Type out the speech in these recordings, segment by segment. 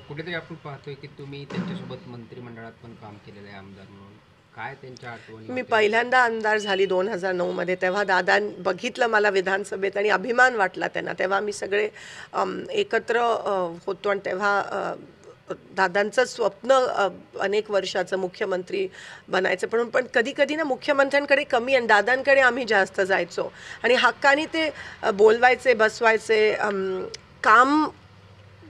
कुठेतरी आपण पाहतोय की तुम्ही त्यांच्यासोबत मंत्रिमंडळात पण काम केलेलं आहे आमदार म्हणून. काय त्यांच्या आठवणी मी होत्या? पहिल्यांदा आमदार झाली 2009 मध्ये. तेव्हा दादा बघितलं मला विधानसभेत आणि अभिमान वाटला त्यांना. तेव्हा मी सगळे एकत्र होतो आणि तेव्हा दादांचं स्वप्न अनेक वर्षाचं मुख्यमंत्री बनायचं. पण पण कधी कधी ना मुख्यमंत्र्यांकडे कमी आणि दादांकडे आम्ही जास्त जायचो आणि हक्काने ते बोलवायचे, बसवायचे, काम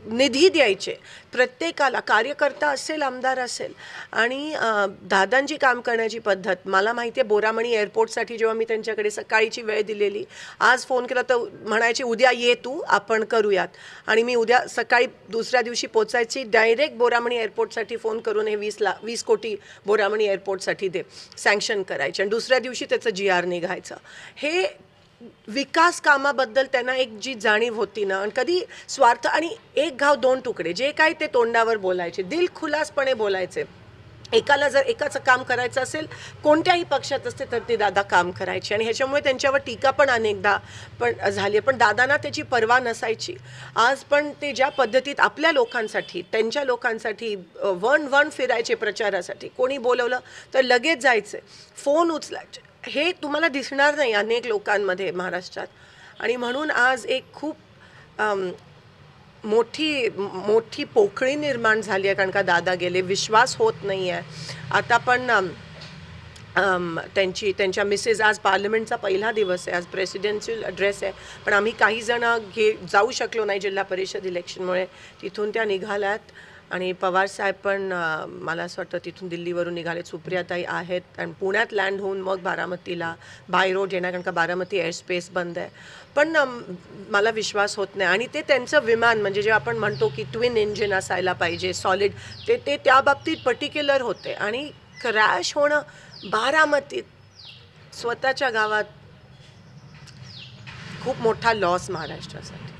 निधी द्यायचे प्रत्येकाला, कार्यकर्ता असेल, आमदार असेल. आणि दादांची काम करण्याची पद्धत मला माहिती आहे. बोरामणी एअरपोर्टसाठी जेव्हा मी त्यांच्याकडे सकाळीची वेळ दिलेली, आज फोन केला तर म्हणायचे उद्या ये तू, आपण करूयात. आणि मी उद्या सकाळी दुसऱ्या दिवशी पोचायची, डायरेक्ट बोरामणी एअरपोर्टसाठी फोन करून हे 20 कोटी बोरामणी एअरपोर्टसाठी दे, सँक्शन करायचे आणि दुसऱ्या दिवशी त्याचं GR निघायचं. हे विकास कामाबद्दल त्यांना एक जी जाणीव होती ना, आणि कधी स्वार्थ आणि एक घाव दोन तुकडे जे काही ते तोंडावर बोलायचे, दिलखुलासपणे बोलायचे. एकाला जर एकाचं काम करायचं असेल, कोणत्याही पक्षात असते, तर ते दादा काम करायचे. आणि ह्याच्यामुळे त्यांच्यावर टीका पण अनेकदा पण झाली, पण दादांना त्याची पर्वा नसायची. आज पण ते ज्या पद्धतीत आपल्या लोकांसाठी, त्यांच्या लोकांसाठी वन फिरायचे प्रचारासाठी. कोणी बोलवलं तर लगेच जायचे, फोन उचलायचे. हे तुम्हाला दिसणार नाही अनेक लोकांमध्ये महाराष्ट्रात. आणि म्हणून आज एक खूप मोठी मोठी पोकळी निर्माण झाली आहे, कारण का दादा गेले. विश्वास होत नाही आहे. आता पण त्यांच्या मिसेस, आज पार्लमेंटचा पहिला दिवस आहे, आज प्रेसिडेन्शियल ॲड्रेस आहे, पण आम्ही काही जण जाऊ शकलो नाही जिल्हा परिषद इलेक्शनमुळे. तिथून त्या निघाल्यात. आणि पवारसाहेब पण मला असं वाटतं तिथून दिल्लीवरून निघाले. सुप्रियाताई आहेत आणि पुण्यात लँड होऊन मग बारामतीला बाय रोड येणार, कारण का बारामती एअरस्पेस बंद आहे. पण मला विश्वास होत नाही. आणि ते त्यांचं विमान, म्हणजे जे आपण म्हणतो की ट्विन इंजिन असायला पाहिजे, सॉलिड, ते त्या बाबतीत पर्टिक्युलर होते. आणि क्रॅश होणं बारामतीत, स्वतःच्या गावात, खूप मोठा लॉस महाराष्ट्रासाठी.